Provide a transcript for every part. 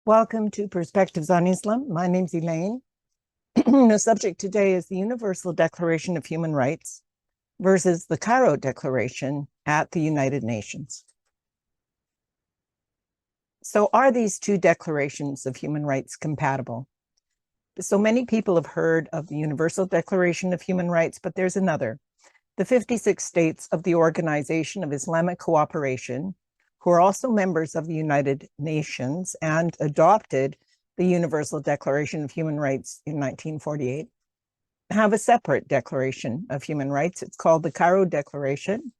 Welcome to Perspectives on Islam. My name's Elaine. The subject today is the Universal Declaration of Human Rights versus the Cairo Declaration at the United Nations. So are these two declarations of human rights compatible? So many people have heard of the Universal Declaration of Human Rights, but there's another. The 56 states of the Organization of Islamic Cooperation, who are also members of the United Nations and adopted the Universal Declaration of Human Rights in 1948, have a separate Declaration of Human Rights. It's called the Cairo Declaration.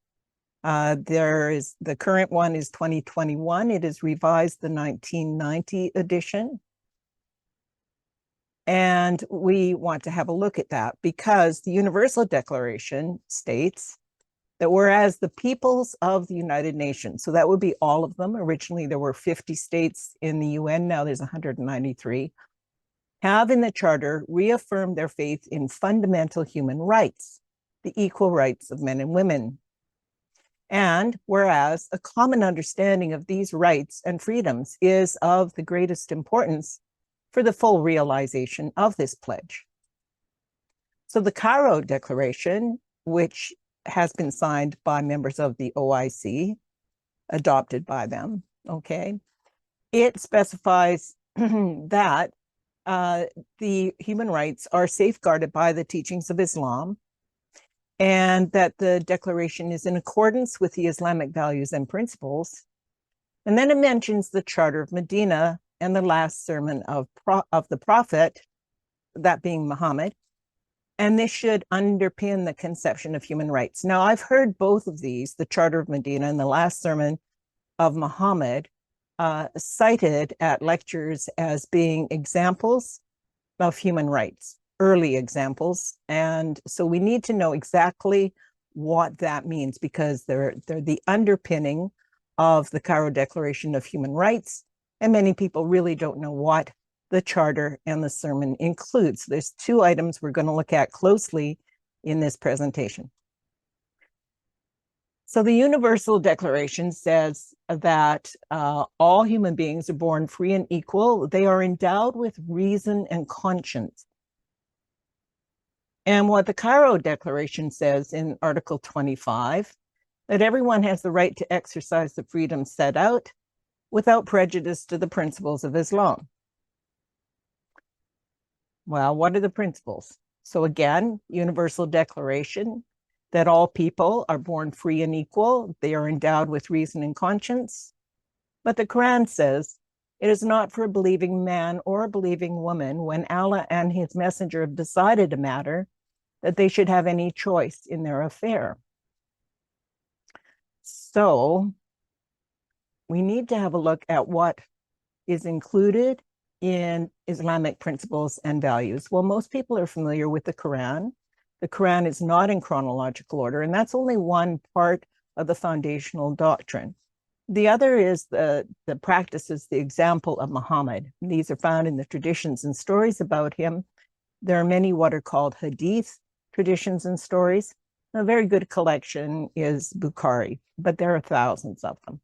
The current one is 2021. It is revised the 1990 edition. And we want to have a look at that because the Universal Declaration states that whereas the peoples of the United Nations, so that would be all of them, originally there were 50 states in the UN, now there's 193, have in the Charter reaffirmed their faith in fundamental human rights, the equal rights of men and women. And whereas a common understanding of these rights and freedoms is of the greatest importance for the full realization of this pledge. So the Cairo Declaration, which has been signed by members of the OIC, adopted by them, okay? It specifies that the human rights are safeguarded by the teachings of Islam and that the declaration is in accordance with the Islamic values and principles. And then it mentions the Charter of Medina and the last sermon of the Prophet, that being Muhammad, and this should underpin the conception of human rights. Now, I've heard both of these, the Charter of Medina and the last sermon of Muhammad, cited at lectures as being examples of human rights, early examples. And so we need to know exactly what that means because they're the underpinning of the Cairo Declaration of Human Rights. And many people really don't know what the Charter and the sermon includes. There's two items we're going to look at closely in this presentation. So the Universal Declaration says that all human beings are born free and equal. They are endowed with reason and conscience. And what the Cairo Declaration says in Article 25, that everyone has the right to exercise the freedom set out without prejudice to the principles of Islam. Well, what are the principles? So again, Universal Declaration that all people are born free and equal. They are endowed with reason and conscience. But the Quran says, it is not for a believing man or a believing woman when Allah and his messenger have decided a matter that they should have any choice in their affair. So we need to have a look at what is included in Islamic principles and values. Well, most people are familiar with the Quran. The Quran is not in chronological order, and that's only one part of the foundational doctrine. The other is the practices, the example of Muhammad. These are found in the traditions and stories about him. There are many what are called hadith traditions and stories. A very good collection is Bukhari, but there are thousands of them.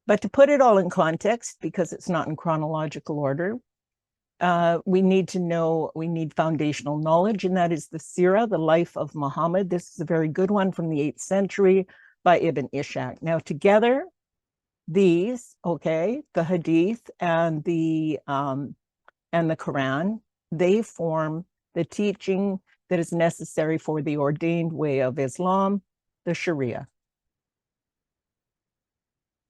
But to put it all in context, because it's not in chronological order, we need foundational knowledge, and that is the Sirah, the life of Muhammad. This is a very good one from the 8th century by Ibn Ishaq. Now, together, these, okay, the Hadith and the Quran, they form the teaching that is necessary for the ordained way of Islam, the Sharia.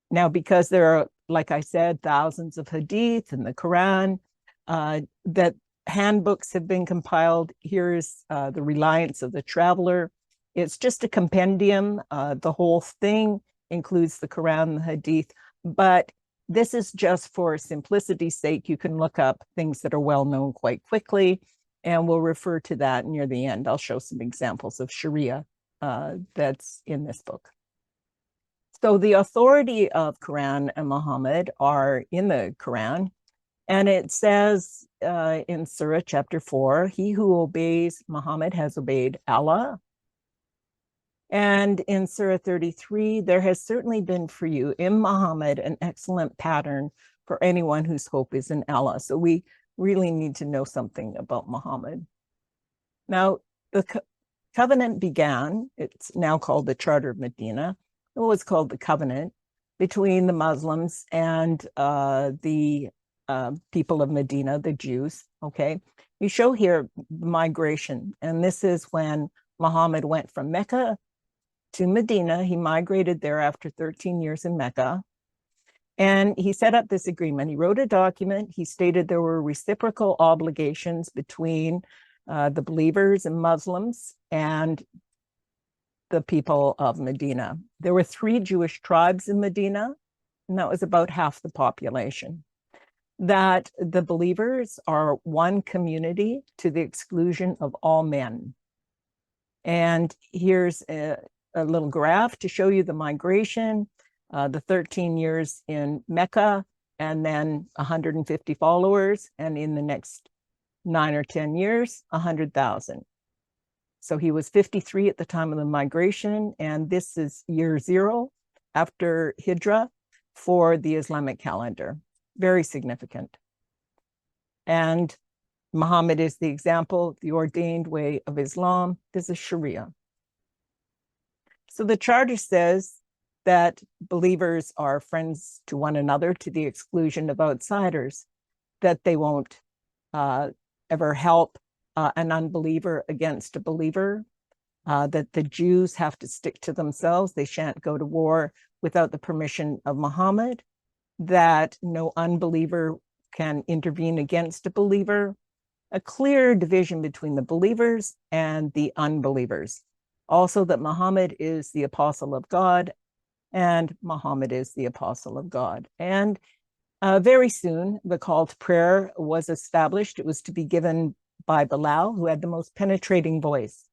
Now, because there are, like I said, thousands of hadith in the Quran, that handbooks have been compiled. Here's the Reliance of the Traveler. It's just a compendium. The whole thing includes the Quran, the hadith, but this is just for simplicity's sake. You can look up things that are well known quite quickly, and we'll refer to that near the end. I'll show some examples of Sharia that's in this book. So the authority of Quran and Muhammad are in the Quran, and it says in Surah chapter 4, he who obeys Muhammad has obeyed Allah. And in Surah 33, there has certainly been for you in Muhammad an excellent pattern for anyone whose hope is in Allah. So we really need to know something about Muhammad. Now, the covenant began, it's now called the Charter of Medina. It was called the covenant between the Muslims and the people of Medina, the Jews, okay? We show here migration, and this is when Muhammad went from Mecca to Medina. He migrated there after 13 years in Mecca, and he set up this agreement. He wrote a document. He stated there were reciprocal obligations between the believers and Muslims and the people of Medina. There were 3 Jewish tribes in Medina, and that was about half the population. That the believers are one community to the exclusion of all men. And here's a little graph to show you the migration, the 13 years in Mecca, and then 150 followers, and in the next 9 or 10 years, 100,000. So he was 53 at the time of the migration, and this is year 0 after Hijrah for the Islamic calendar. Very significant. And Muhammad is the example, the ordained way of Islam. This is Sharia. So the charter says that believers are friends to one another to the exclusion of outsiders, that they won't ever help an unbeliever against a believer, that the Jews have to stick to themselves. They shan't go to war without the permission of Muhammad, that no unbeliever can intervene against a believer, a clear division between the believers and the unbelievers. Also that Muhammad is the apostle of God and Muhammad is the apostle of God. And very soon, the call to prayer was established. It was to be given by Bilal, who had the most penetrating voice.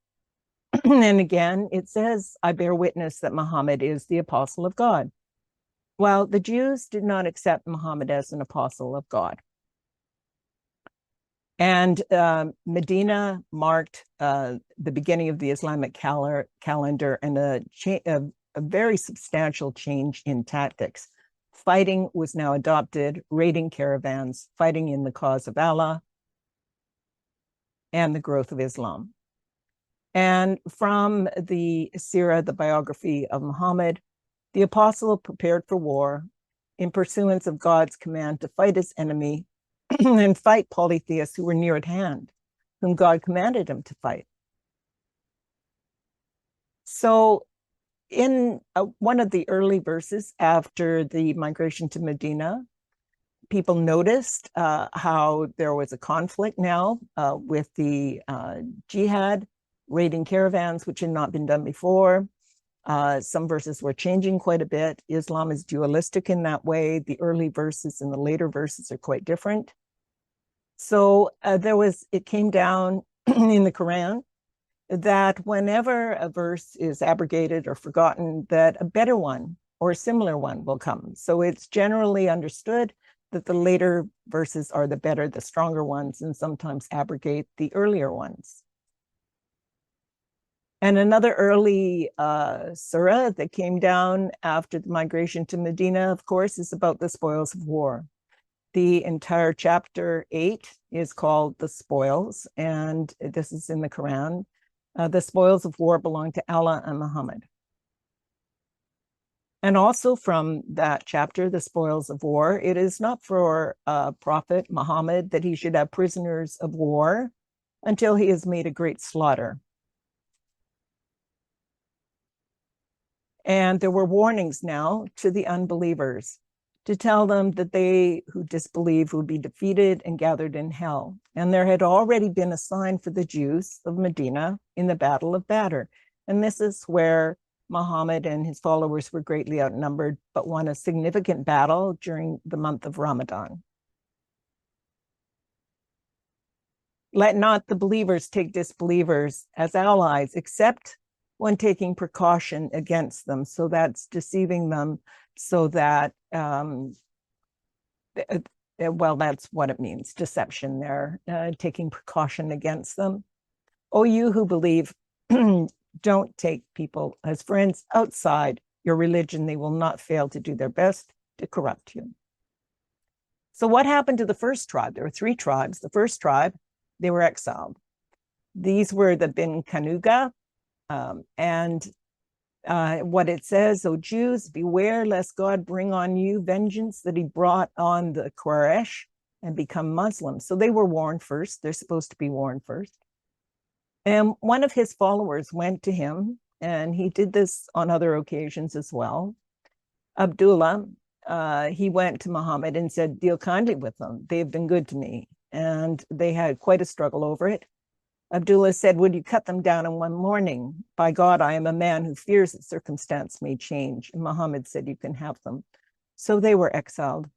And again, it says, I bear witness that Muhammad is the apostle of God. Well, the Jews did not accept Muhammad as an apostle of God. And Medina marked the beginning of the Islamic calendar and a very substantial change in tactics. Fighting was now adopted, raiding caravans, fighting in the cause of Allah, and the growth of Islam. And from the Sirah, the biography of Muhammad, the apostle prepared for war in pursuance of God's command to fight his enemy and fight polytheists who were near at hand, whom God commanded him to fight. So in one of the early verses after the migration to Medina, people noticed how there was a conflict now with the jihad, raiding caravans, which had not been done before. Some verses were changing quite a bit. Islam is dualistic in that way. The early verses and the later verses are quite different. So it came down in the Quran that whenever a verse is abrogated or forgotten, that a better one or a similar one will come. So it's generally understood that the later verses are the better, the stronger ones, and sometimes abrogate the earlier ones. And another early surah that came down after the migration to Medina, of course, is about the spoils of war. The entire chapter 8 is called the spoils, and this is in the Quran. The spoils of war belong to Allah and Muhammad. And also from that chapter, the spoils of war, it is not for Prophet Muhammad that he should have prisoners of war until he has made a great slaughter. And there were warnings now to the unbelievers to tell them that they who disbelieve would be defeated and gathered in hell. And there had already been a sign for the Jews of Medina in the Battle of Badr. And this is where Muhammad and his followers were greatly outnumbered, but won a significant battle during the month of Ramadan. Let not the believers take disbelievers as allies, except when taking precaution against them. So that's deceiving them so that, well, that's what it means, deception there, taking precaution against them. O you who believe, don't take people as friends outside your religion. They will not fail to do their best to corrupt you. So what happened to the first tribe? There were three tribes. The first tribe, they were exiled. These were the Bin Kanuga. And what it says, O Jews, beware lest God bring on you vengeance that he brought on the Quraysh and become Muslims. So they were warned first. They're supposed to be warned first. And one of his followers went to him, and he did this on other occasions as well. Abdullah, he went to Muhammad and said, deal kindly with them. They've been good to me. And they had quite a struggle over it. Abdullah said, would you cut them down in one morning? By God, I am a man who fears that circumstance may change. And Muhammad said, you can have them. So they were exiled.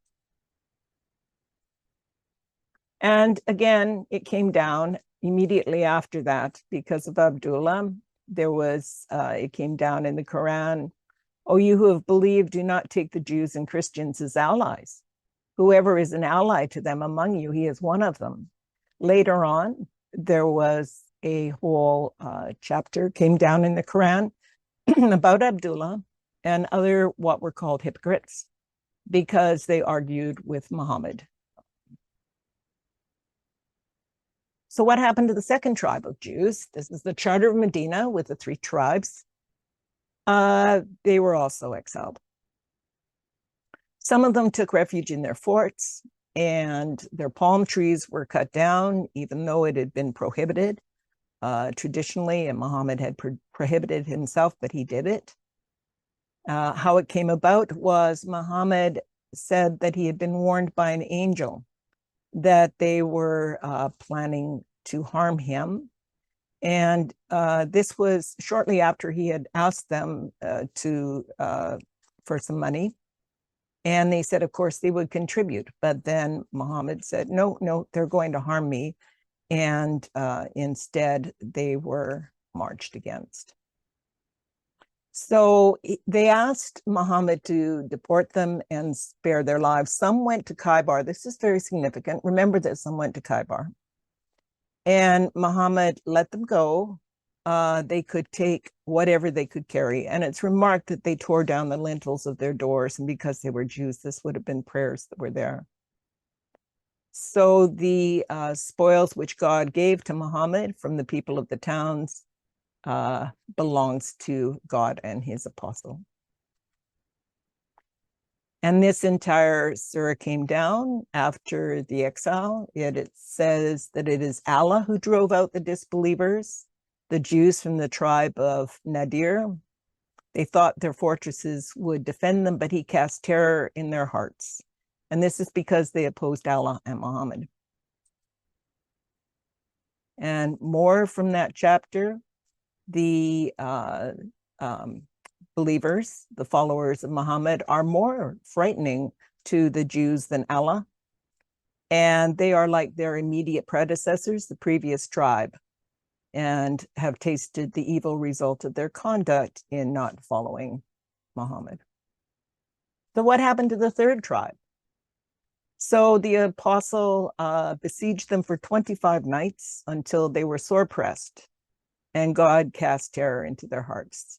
And again, it came down immediately after that because of Abdullah. There was, it came down in the Quran, O you who have believed, do not take the Jews and Christians as allies. Whoever is an ally to them among you, he is one of them. Later on, there was a whole chapter came down in the Quran about Abdullah and other what were called hypocrites because they argued with Muhammad. So what happened to the second tribe of Jews? This is the Charter of Medina with the three tribes. They were also exiled. Some of them took refuge in their forts, and their palm trees were cut down, even though it had been prohibited traditionally, and Muhammad had prohibited himself, but he did it. How it came about was Muhammad said that he had been warned by an angel that they were planning to harm him. And this was shortly after he had asked them for some money. And they said, of course, they would contribute. But then Muhammad said, no, they're going to harm me. And instead, they were marched against. So they asked Muhammad to deport them and spare their lives. Some went to Cairo. This is very significant. Remember that some went to Cairo. And Muhammad let them go. They could take whatever they could carry. And it's remarked that they tore down the lintels of their doors. And because they were Jews, this would have been prayers that were there. So the spoils which God gave to Muhammad from the people of the towns belongs to God and his apostle. And this entire surah came down after the exile. It says that it is Allah who drove out the disbelievers, the Jews from the tribe of Nadir. They thought their fortresses would defend them, but he cast terror in their hearts. And this is because they opposed Allah and Muhammad. And more from that chapter, the believers, the followers of Muhammad, are more frightening to the Jews than Allah. And they are like their immediate predecessors, the previous tribe, and have tasted the evil result of their conduct in not following Muhammad. So what happened to the third tribe? So the apostle besieged them for 25 nights until they were sore pressed, and God cast terror into their hearts.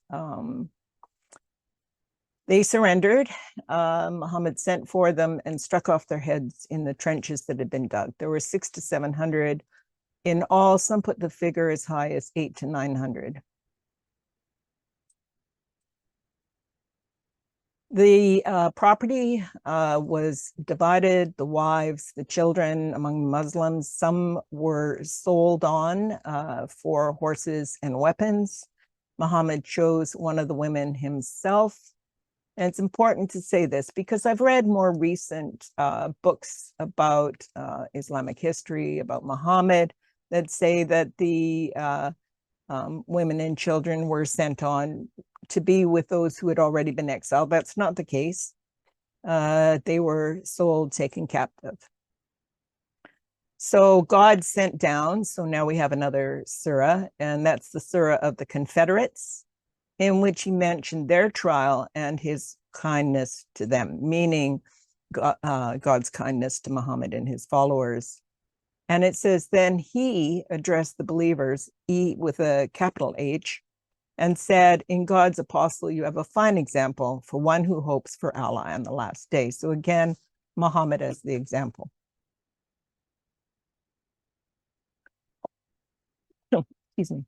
They surrendered. Muhammad sent for them and struck off their heads in the trenches that had been dug. There were 600 to 700 in all. Some put the figure as high as 800 to 900. The property was divided, the wives, the children among Muslims. Some were sold on for horses and weapons. Muhammad chose one of the women himself. And it's important to say this because I've read more recent books about Islamic history, about Muhammad, that say that the women and children were sent on to be with those who had already been exiled. That's not the case. They were sold, taken captive. So God sent down, so now we have another surah, and that's the surah of the Confederates, in which he mentioned their trial and his kindness to them, meaning God's kindness to Muhammad and his followers. And it says, then he addressed the believers, E with a capital H, and said, in God's apostle, you have a fine example for one who hopes for Allah and the last day. So again, Muhammad as the example. Excuse me.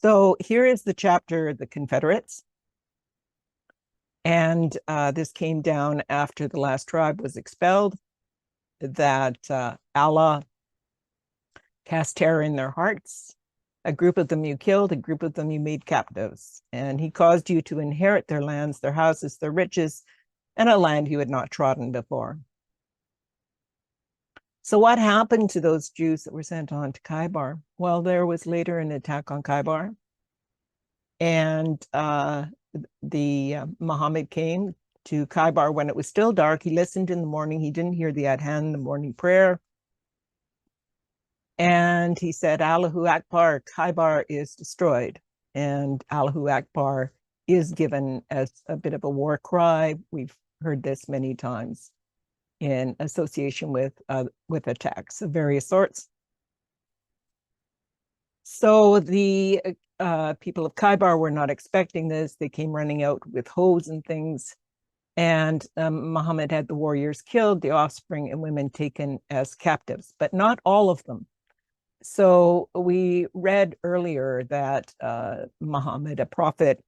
So here is the chapter, the Confederates. And this came down after the last tribe was expelled, that Allah cast terror in their hearts. A group of them you killed, a group of them you made captives. And he caused you to inherit their lands, their houses, their riches, and a land you had not trodden before. So what happened to those Jews that were sent on to Khaybar? Well, there was later an attack on Khaybar. And Muhammad came to Khaybar when it was still dark. He listened in the morning. He didn't hear the adhan, the morning prayer. And he said, Allahu Akbar, Khaybar is destroyed. And Allahu Akbar is given as a bit of a war cry. We've heard this many times in association with attacks of various sorts. So the people of Khaybar were not expecting this. They came running out with hoes and things. And Muhammad had the warriors killed, the offspring and women taken as captives, but not all of them. So we read earlier that Muhammad, a prophet,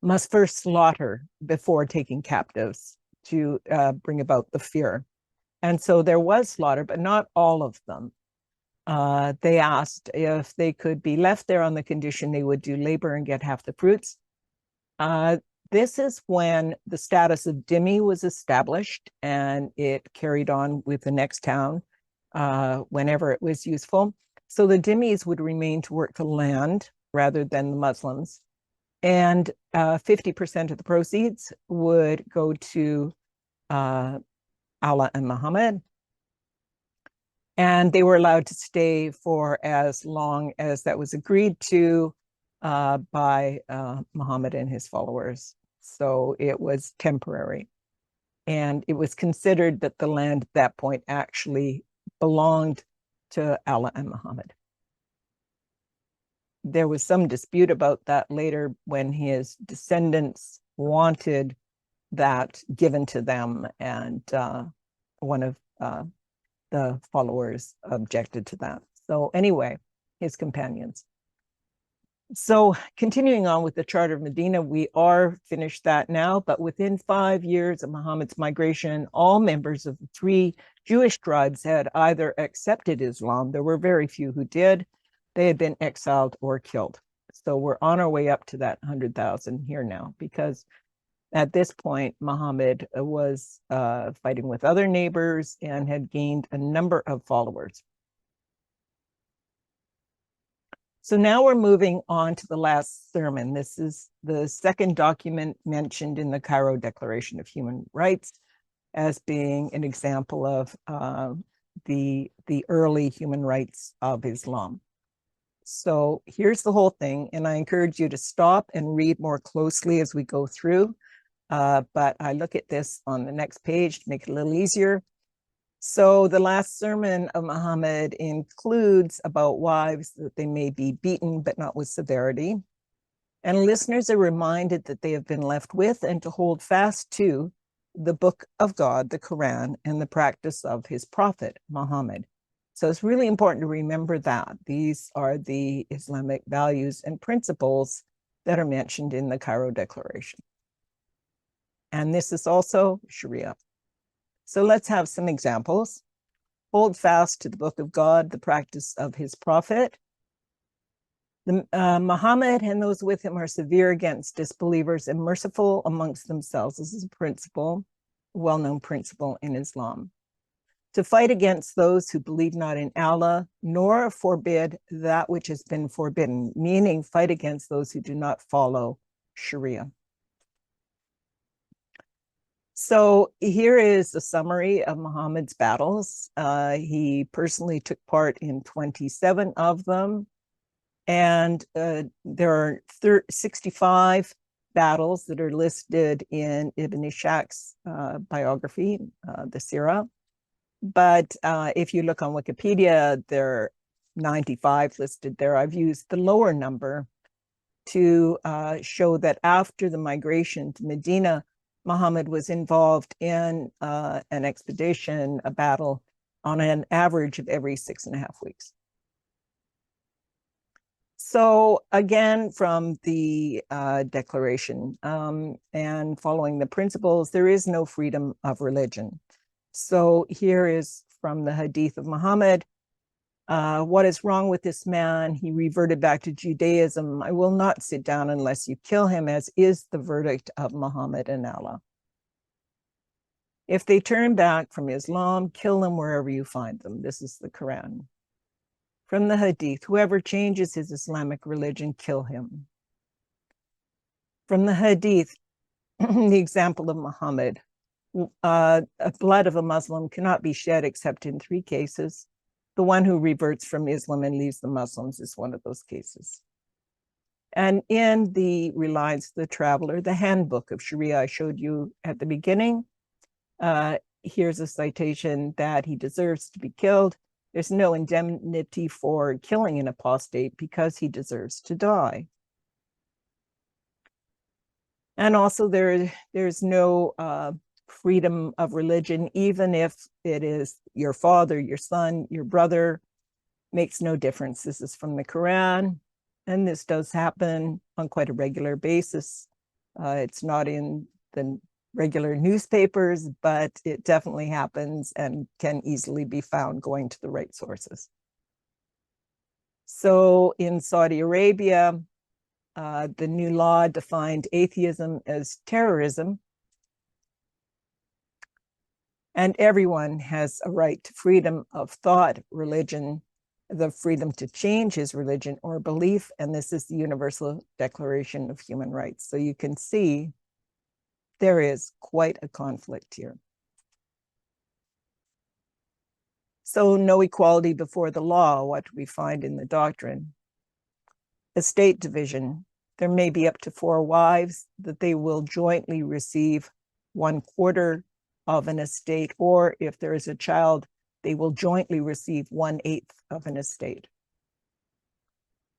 must first slaughter before taking captives to bring about the fear. And so there was slaughter, but not all of them. They asked if they could be left there on the condition they would do labor and get half the fruits. This is when the status of dhimmi was established, and it carried on with the next town whenever it was useful. So the dhimmis would remain to work the land rather than the Muslims. And 50% of the proceeds would go to Allah and Muhammad. And they were allowed to stay for as long as that was agreed to by Muhammad and his followers. So it was temporary. And it was considered that the land at that point actually belonged to Allah and Muhammad. There was some dispute about that later when his descendants wanted that given to them, and one of the followers objected to that. So anyway, his companions. So continuing on with the Charter of Medina, we are finished that now, but within 5 years of Muhammad's migration, all members of the 3 Jewish tribes had either accepted Islam. There were very few who did. They had been exiled or killed. So we're on our way up to that 100,000 here now, because at this point, Muhammad was fighting with other neighbors and had gained a number of followers. So now we're moving on to the last sermon. This is the second document mentioned in the Cairo Declaration of Human Rights as being an example of the early human rights of Islam. So here's the whole thing, and I encourage you to stop and read more closely as we go through. But I look at this on the next page to make it a little easier. So the last sermon of Muhammad includes about wives that they may be beaten, but not with severity. And listeners are reminded that they have been left with and to hold fast to the book of God, the Quran, and the practice of his prophet, Muhammad. So it's really important to remember that. These are the Islamic values and principles that are mentioned in the Cairo Declaration. And this is also Sharia. So let's have some examples. Hold fast to the book of God, the practice of his prophet. Muhammad and those with him are severe against disbelievers and merciful amongst themselves. This is a principle, a well-known principle in Islam. To fight against those who believe not in Allah, nor forbid that which has been forbidden, meaning fight against those who do not follow Sharia. So here is a summary of Muhammad's battles. He personally took part in 27 of them. And there are 65 battles that are listed in Ibn Ishaq's biography, the Sirah. But if you look on Wikipedia, there are 95 listed there. I've used the lower number to show that after the migration to Medina, Muhammad was involved in an expedition, a battle, on an average of every 6.5 weeks. So again, from the declaration and following the principles, there is no freedom of religion. So here is from the Hadith of Muhammad. What is wrong with this man? He reverted back to Judaism. I will not sit down unless you kill him, as is the verdict of Muhammad and Allah. If they turn back from Islam, kill them wherever you find them. This is the Quran. From the Hadith, whoever changes his Islamic religion, kill him. From the Hadith, the example of Muhammad, blood of a Muslim cannot be shed except in 3 cases. The one who reverts from Islam and leaves the Muslims is one of those cases. And in the Reliance of the Traveler, the handbook of Sharia I showed you at the beginning, here's a citation that he deserves to be killed. There's no indemnity for killing an apostate because he deserves to die. And also there's no freedom of religion, even if it is your father, your son, your brother, makes no difference. This is from the Quran, and this does happen on quite a regular basis. It's not in the regular newspapers, but it definitely happens and can easily be found going to the right sources. So in Saudi Arabia, the new law defined atheism as terrorism, and everyone has a right to freedom of thought, religion, the freedom to change his religion or belief, and this is the Universal Declaration of Human Rights. So you can see there is quite a conflict here. So no equality before the law. What do we find in the doctrine? Estate division. There may be up to 4 wives, that they will jointly receive 1/4 of an estate, or if there is a child, they will jointly receive 1/8 of an estate.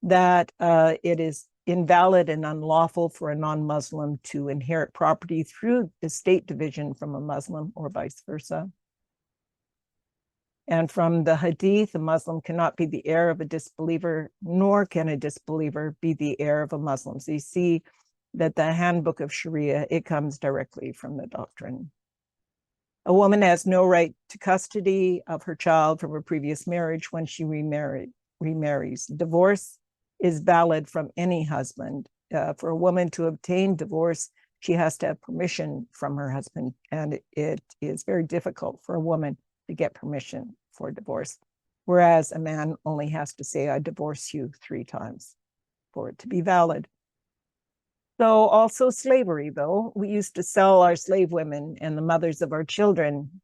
That it is invalid and unlawful for a non-Muslim to inherit property through estate division from a Muslim or vice versa. And from the Hadith, a Muslim cannot be the heir of a disbeliever, nor can a disbeliever be the heir of a Muslim. So you see that the handbook of Sharia, it comes directly from the doctrine. A woman has no right to custody of her child from a previous marriage when she remarries. Divorce is valid from any husband. For a woman to obtain divorce, she has to have permission from her husband, and it is very difficult for a woman to get permission for divorce, whereas a man only has to say, I divorce you 3 times for it to be valid. So also slavery, though. We used to sell our slave women and the mothers of our children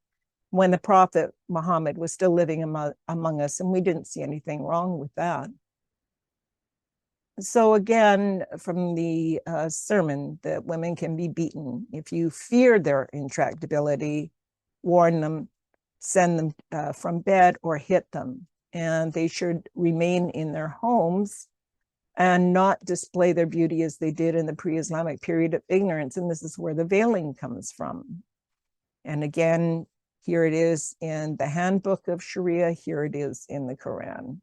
when the Prophet Muhammad was still living among us, and we didn't see anything wrong with that. So again, from the sermon, that women can be beaten. If you fear their intractability, warn them, send them from bed, or hit them. And they should remain in their homes and not display their beauty as they did in the pre-Islamic period of ignorance. And this is where the veiling comes from. And again, here it is in the handbook of Sharia, here it is in the Quran,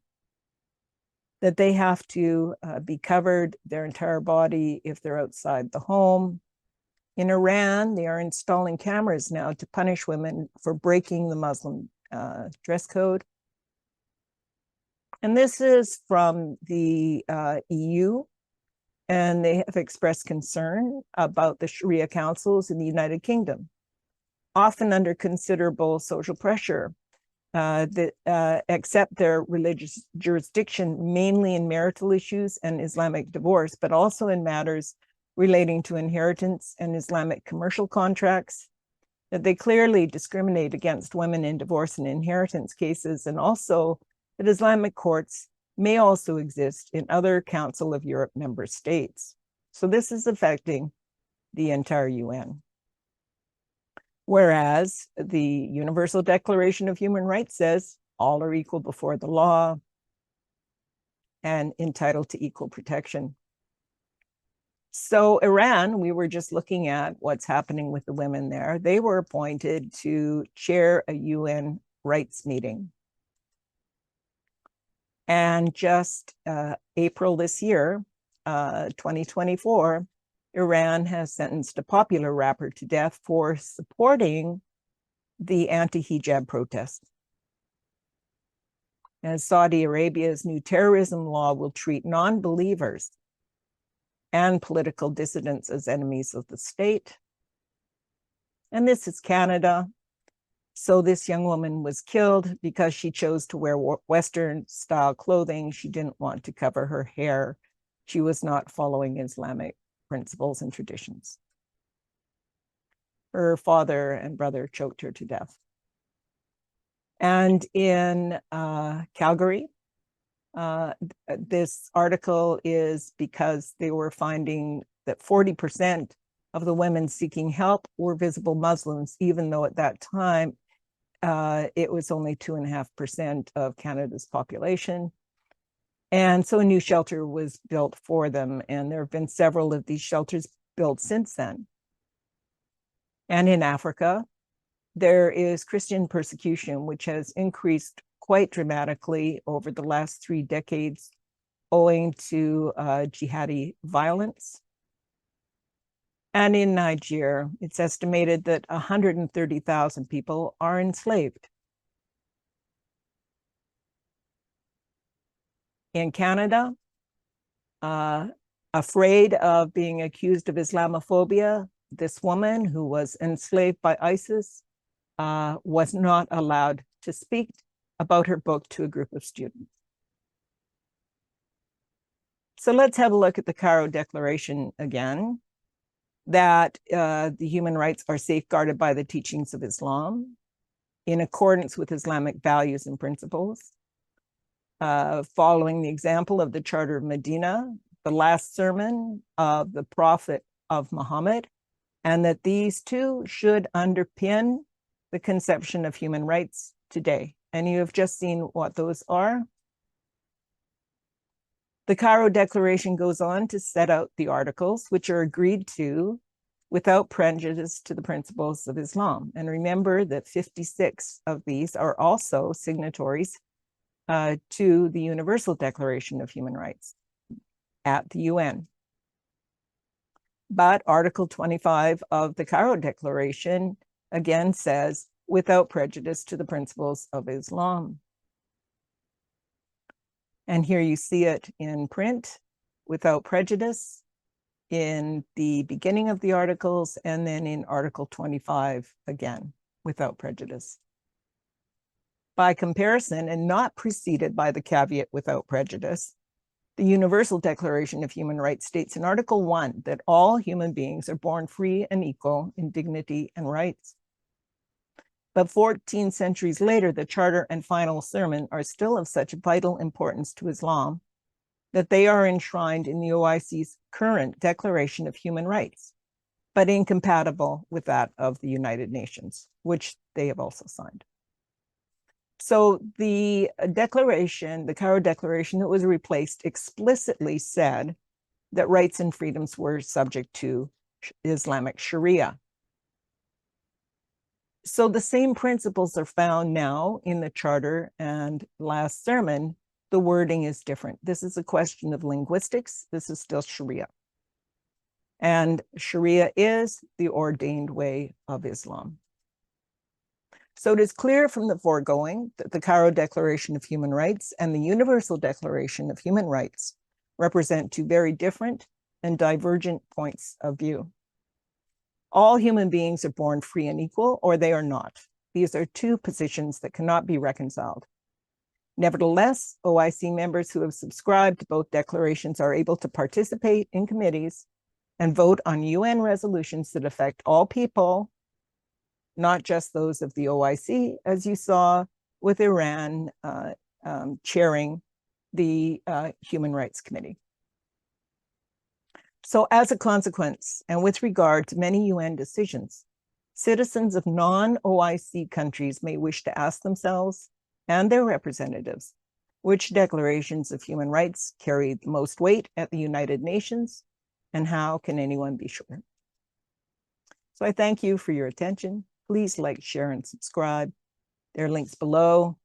that they have to be covered, their entire body, if they're outside the home. In Iran, they are installing cameras now to punish women for breaking the Muslim dress code. And this is from the EU, and they have expressed concern about the Sharia councils in the United Kingdom, often under considerable social pressure, that accept their religious jurisdiction mainly in marital issues and Islamic divorce, but also in matters relating to inheritance and Islamic commercial contracts, that they clearly discriminate against women in divorce and inheritance cases, and also that Islamic courts may also exist in other Council of Europe member states. So this is affecting the entire UN. Whereas the Universal Declaration of Human Rights says all are equal before the law and entitled to equal protection. So Iran, we were just looking at what's happening with the women there. They were appointed to chair a UN rights meeting. And just April this year, 2024, Iran has sentenced a popular rapper to death for supporting the anti-hijab protests. As Saudi Arabia's new terrorism law will treat non-believers and political dissidents as enemies of the state. And this is Canada. So this young woman was killed because she chose to wear Western style clothing. She didn't want to cover her hair. She was not following Islamic principles and traditions. Her father and brother choked her to death. And in Calgary, this article is because they were finding that 40% of the women seeking help were visible Muslims, even though at that time it was only 2.5% of Canada's population. And so a new shelter was built for them, and there have been several of these shelters built since then. And in Africa, there is Christian persecution, which has increased quite dramatically over the last 3 decades, owing to jihadi violence. And in Nigeria, it's estimated that 130,000 people are enslaved. In Canada, afraid of being accused of Islamophobia, this woman who was enslaved by ISIS was not allowed to speak about her book to a group of students. So let's have a look at the Cairo Declaration again, that the human rights are safeguarded by the teachings of Islam in accordance with Islamic values and principles, following the example of the Charter of Medina, the last sermon of the Prophet of Muhammad, and that these two should underpin the conception of human rights today. And you have just seen what those are. The Cairo Declaration goes on to set out the articles which are agreed to without prejudice to the principles of Islam. And remember that 56 of these are also signatories to the Universal Declaration of Human Rights at the UN. But Article 25 of the Cairo Declaration again says, without prejudice to the principles of Islam. And here you see it in print, without prejudice, in the beginning of the articles, and then in Article 25 again, without prejudice. By comparison, and not preceded by the caveat without prejudice, the Universal Declaration of Human Rights states in Article 1 that all human beings are born free and equal in dignity and rights. But 14 centuries later, the Charter and Final Sermon are still of such vital importance to Islam that they are enshrined in the OIC's current Declaration of Human Rights, but incompatible with that of the United Nations, which they have also signed. So the declaration, the Cairo Declaration that was replaced, explicitly said that rights and freedoms were subject to Islamic Sharia. So the same principles are found now in the Charter and last sermon. The wording is different. This is a question of linguistics. This is still Sharia. And Sharia is the ordained way of Islam. So it is clear from the foregoing that the Cairo Declaration of Human Rights and the Universal Declaration of Human Rights represent two very different and divergent points of view. All human beings are born free and equal, or they are not. These are two positions that cannot be reconciled. Nevertheless, OIC members who have subscribed to both declarations are able to participate in committees and vote on UN resolutions that affect all people, not just those of the OIC, as you saw with Iran chairing the Human Rights Committee. So as a consequence, and with regard to many UN decisions, citizens of non-OIC countries may wish to ask themselves and their representatives which declarations of human rights carry the most weight at the United Nations And how can anyone be sure? So I thank you for your attention. Please like, share, and subscribe. There are links below,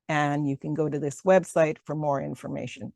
and you can go to this website for more information.